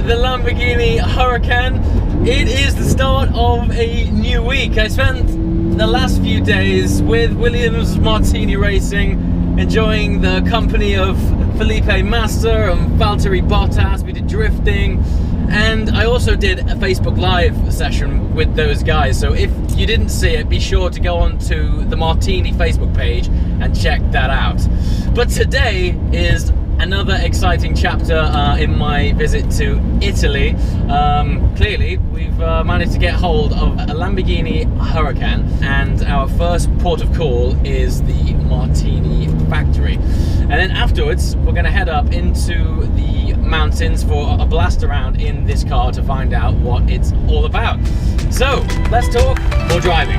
the Lamborghini Huracan. It is the start of a new week. I spent the last few days with Williams Martini Racing, enjoying the company of Felipe Massa and Valtteri Bottas. We did drifting, and I also did a Facebook Live session with those guys. So if you didn't see it, be sure to go on to the Martini Facebook page and check that out. But today is another exciting chapter in my visit to Italy. Clearly, we've managed to get hold of a Lamborghini Huracan, and our first port of call is the Martini factory. And then afterwards, we're going to head up into the mountains for a blast around in this car to find out what it's all about. So, let's talk more driving.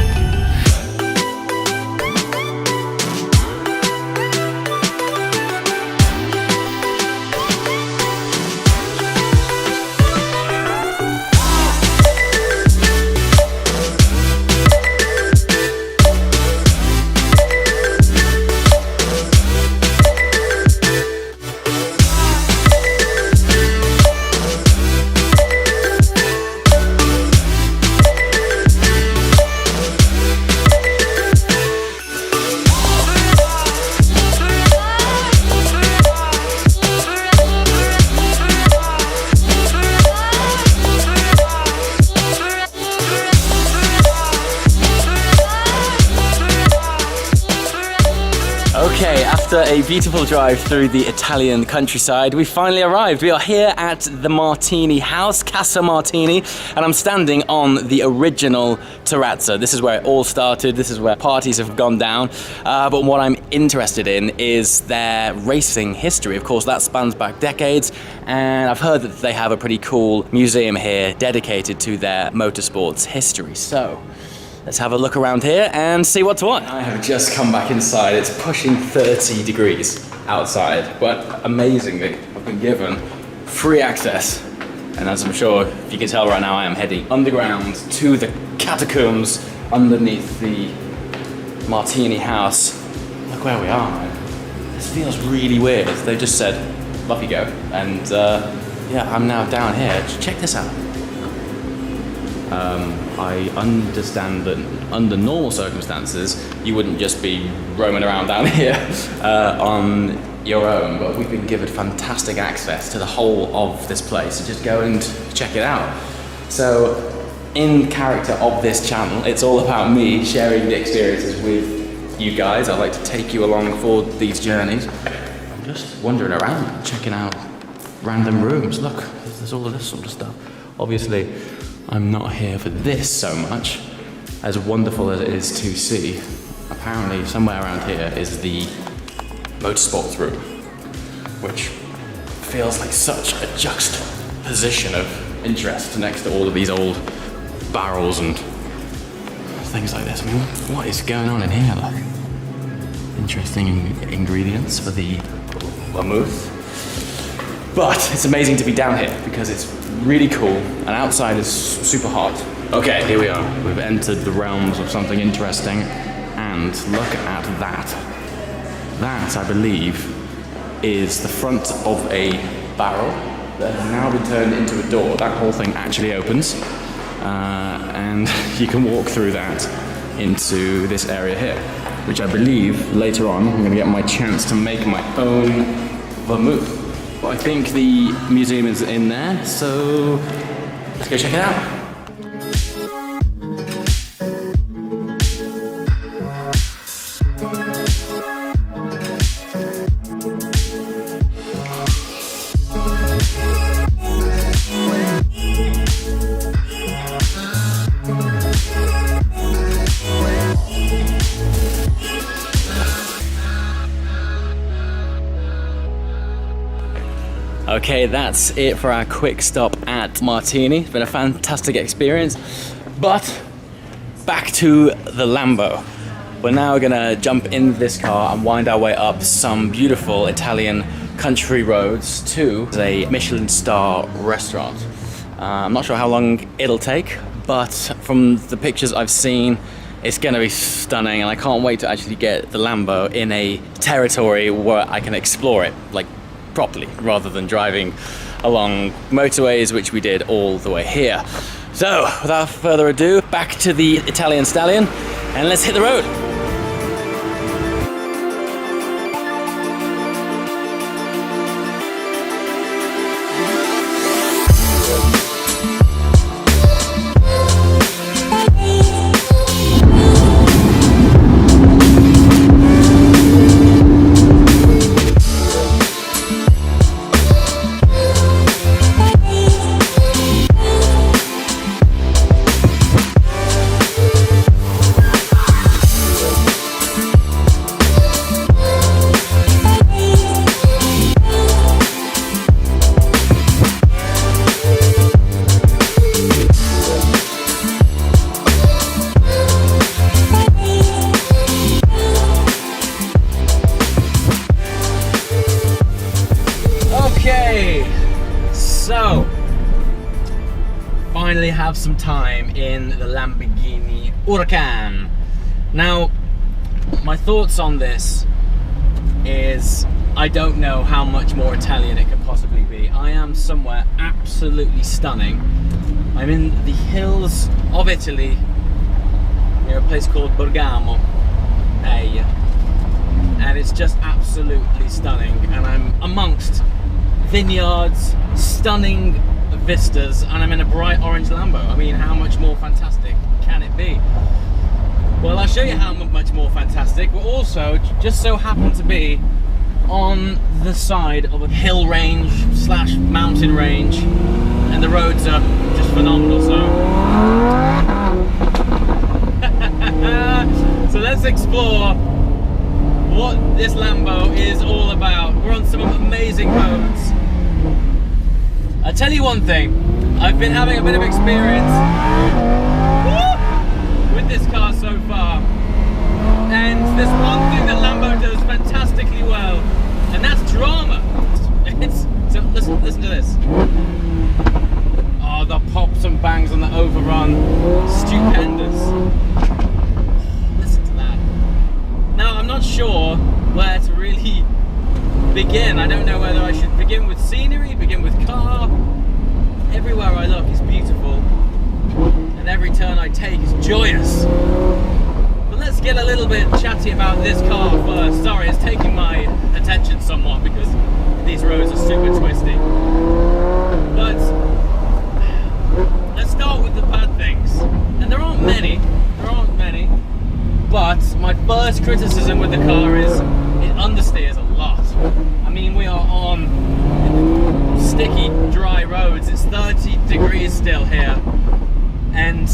Okay, after a beautiful drive through the Italian countryside, we finally arrived. We are here at the Martini house, Casa Martini, and I'm standing on the original terrazza. This is where it all started. This is where parties have gone down. But what I'm interested in is their racing history. Of course, that spans back decades, and I've heard that they have a pretty cool museum here dedicated to their motorsports history. So, let's have a look around here and see what's what. I have just come back inside. It's pushing 30 degrees outside, but amazingly, I've been given free access. And as I'm sure if you can tell right now, I am heading underground to the catacombs underneath the Martini house. Look where we are, man. This feels really weird. They just said, off you go. And yeah, I'm now down here. Check this out. I understand that under normal circumstances, you wouldn't just be roaming around down here on your own, but we've been given fantastic access to the whole of this place, so just go and check it out. So, in character of this channel, it's all about me sharing the experiences with you guys. I like to take you along for these journeys. I'm just wandering around, checking out random rooms. Look, there's all of this sort of stuff. Obviously, I'm not here for this so much, as wonderful as it is to see. Apparently, somewhere around here is the motorsports room, which feels like such a juxtaposition of interest next to all of these old barrels and things like this. I mean, what is going on in here? Like, interesting ingredients for the vermouth. But it's amazing to be down here because it's really cool and outside is super hot. Okay, here we are. We've entered the realms of something interesting, and look at that. That, I believe, is the front of a barrel that has now been turned into a door. That whole thing actually opens, and you can walk through that into this area here, which I believe later on I'm going to get my chance to make my own vermouth. But I think the museum is in there, so let's go check it out. Okay, that's it for our quick stop at Martini. It's been a fantastic experience, but back to the Lambo. We're now gonna jump in this car and wind our way up some beautiful Italian country roads to a Michelin star restaurant. I'm not sure how long it'll take, but from the pictures I've seen, it's gonna be stunning, and I can't wait to actually get the Lambo in a territory where I can explore it, like properly, rather than driving along motorways, which we did all the way here. So, without further ado, back to the Italian Stallion, and let's hit the road. So, finally have some time in the Lamborghini Huracan. Now, my thoughts on this is I don't know how much more Italian it could possibly be. I am somewhere absolutely stunning. I'm in the hills of Italy, near a place called Bergamo, and it's just absolutely stunning. And I'm amongst vineyards, stunning vistas, and I'm in a bright orange Lambo. I mean, how much more fantastic can it be? Well, I'll show you how much more fantastic. We're also just so happen to be on the side of a hill range slash mountain range, and the roads are just phenomenal. So let's explore what this Lambo is all about. We're on some amazing roads. I'll tell you one thing, I've been having a bit of experience with this car so far, and there's one thing that Lambo does fantastically well, and that's drama. So listen to this. Oh, the pops and bangs on the overrun, stupendous. Listen to that. Now, I'm not sure where to really begin. I don't know whether I should begin with scenery, begin with car. Everywhere I look is beautiful, and every turn I take is joyous. But let's get a little bit chatty about this car first. Sorry, it's taking my attention somewhat because these roads are super twisty. But let's start with the bad things. And there aren't many. But my first criticism with the car is it understeers a lot. I mean, we are on sticky, dry roads. It's 30 degrees still here. And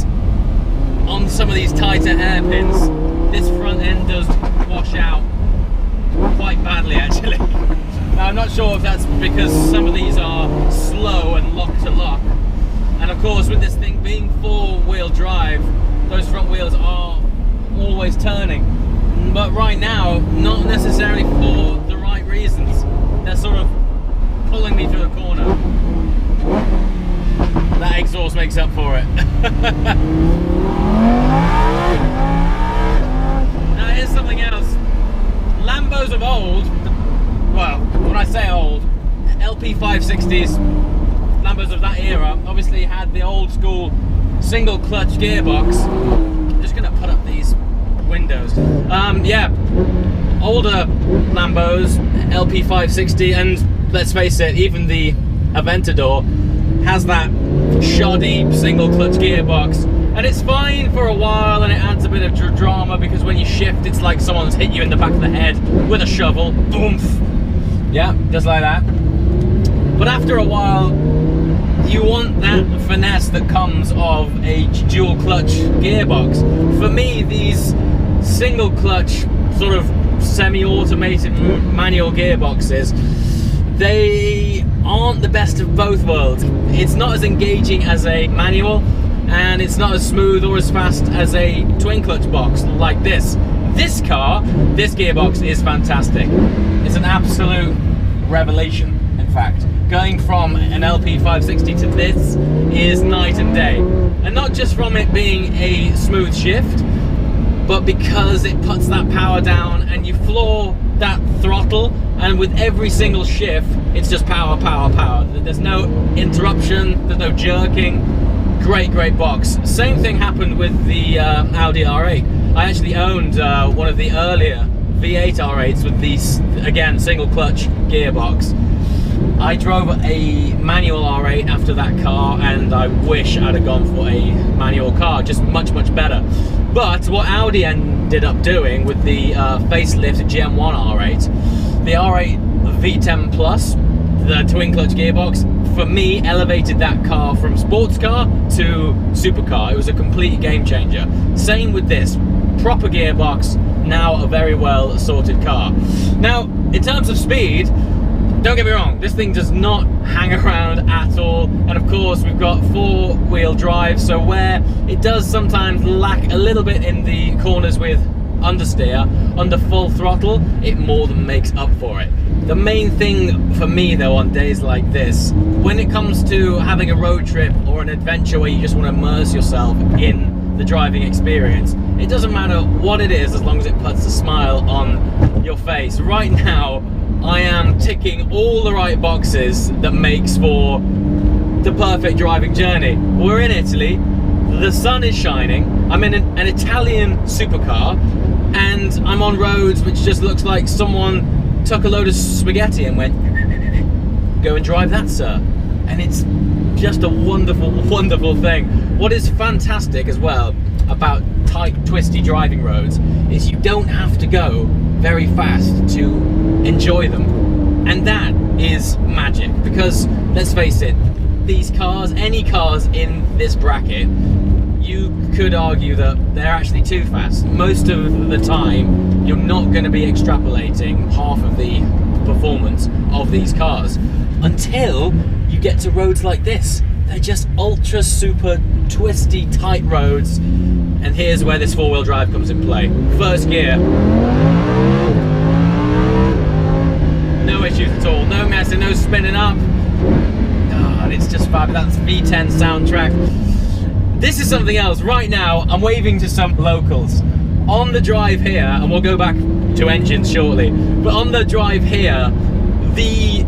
on some of these tighter hairpins, this front end does wash out quite badly, actually. Now, I'm not sure if that's because some of these are slow and lock to lock. And of course, with this thing being four-wheel drive, those front wheels are always turning. But right now, not necessarily for the right reasons. They're sort of pulling me through the corner. That exhaust makes up for it. Now here's something else. Lambos of old, well, when I say old, LP 560s, Lambos of that era, obviously had the old school single clutch gearbox. I'm just gonna put up these windows. Yeah, older Lambos, LP 560, and let's face it, even the Aventador has that shoddy single clutch gearbox, and it's fine for a while, and it adds a bit of drama because when you shift, it's like someone's hit you in the back of the head with a shovel. Boom! Yeah, just like that. But after a while, you want that finesse that comes of a dual clutch gearbox. For me, these single clutch sort of semi-automated manual gearboxes, they aren't the best of both worlds. It's not as engaging as a manual, and it's not as smooth or as fast as a twin clutch box like this. This car, this gearbox is fantastic. It's an absolute revelation, in fact. Going from an LP 560 to this is night and day. And not just from it being a smooth shift, but because it puts that power down and you floor that throttle and with every single shift, it's just power, power, power. There's no interruption, there's no jerking. Great, great box. Same thing happened with the Audi R8. I actually owned one of the earlier V8 R8s with these, again, single clutch gearbox. I drove a manual R8 after that car, and I wish I'd have gone for a manual car, just much, much better. But what Audi ended up doing with the facelift Gen 1 R8, the R8 V10 Plus, the twin clutch gearbox, for me, elevated that car from sports car to supercar. It was a complete game changer. Same with this, proper gearbox, now a very well sorted car. Now, in terms of speed, don't get me wrong, this thing does not hang around at all. And of course, we've got four-wheel drive, so where it does sometimes lack a little bit in the corners with understeer, under full throttle, it more than makes up for it. The main thing for me though on days like this, when it comes to having a road trip or an adventure where you just want to immerse yourself in the driving experience, it doesn't matter what it is as long as it puts a smile on your face. Right now, I am ticking all the right boxes that makes for the perfect driving journey. We're in Italy, the sun is shining, I'm in an Italian supercar, and I'm on roads which just looks like someone took a load of spaghetti and went, go and drive that, sir. And it's just a wonderful, wonderful thing. What is fantastic as well about tight, twisty driving roads is you don't have to go very fast to enjoy them. And that is magic, because let's face it, these cars, any cars in this bracket, you could argue that they're actually too fast. Most of the time, you're not going to be extrapolating half of the performance of these cars until you get to roads like this. They're just ultra super twisty, tight roads. And here's where this four-wheel drive comes in play. First gear. No issues at all. No messing, no spinning up. God, it's just fabulous. That's V10 soundtrack. This is something else. Right now, I'm waving to some locals. On the drive here, and we'll go back to engines shortly, but on the drive here, the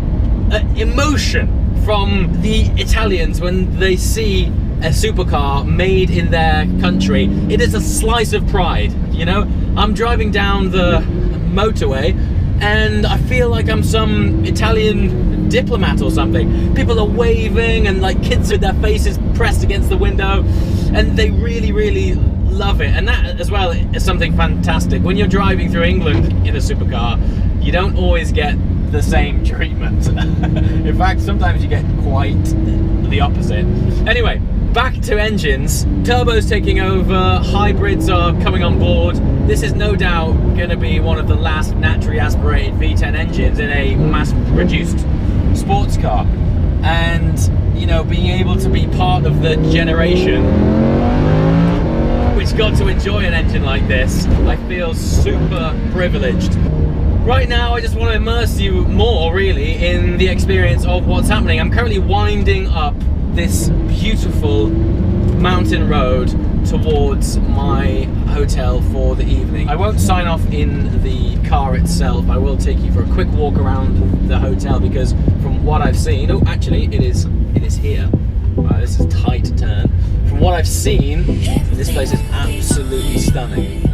emotion from the Italians when they see a supercar made in their country, it is a slice of pride, you know? I'm driving down the motorway, and I feel like I'm some Italian diplomat or something. People are waving, and like kids with their faces pressed against the window, and they really, really love it. And that as well is something fantastic. When you're driving through England in a supercar, you don't always get the same treatment. In fact, sometimes you get quite the opposite. Anyway, back to engines. Turbo's taking over, hybrids are coming on board. This is no doubt going to be one of the last naturally aspirated V10 engines in a mass-produced sports car. And, you know, being able to be part of the generation which got to enjoy an engine like this, I feel super privileged. Right now, I just want to immerse you more, really, in the experience of what's happening. I'm currently winding up this beautiful mountain road towards my hotel for the evening. I won't sign off in the car itself. I will take you for a quick walk around the hotel, because from what I've seen, oh, actually, it is here. Wow, this is a tight turn. From what I've seen, this place is absolutely stunning.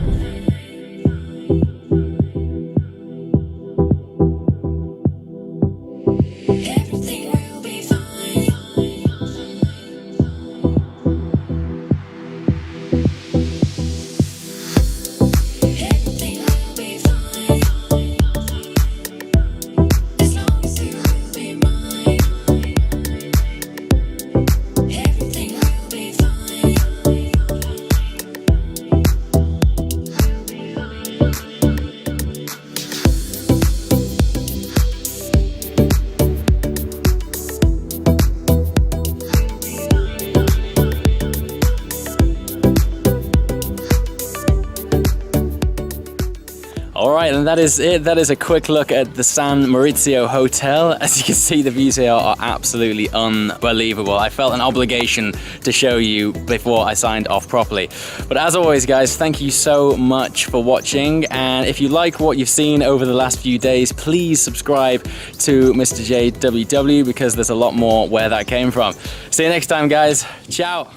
All right, and that is it. That is a quick look at the San Maurizio Hotel. As you can see, the views here are absolutely unbelievable. I felt an obligation to show you before I signed off properly. But as always, guys, thank you so much for watching. And if you like what you've seen over the last few days, please subscribe to Mr. JWW because there's a lot more where that came from. See you next time, guys. Ciao.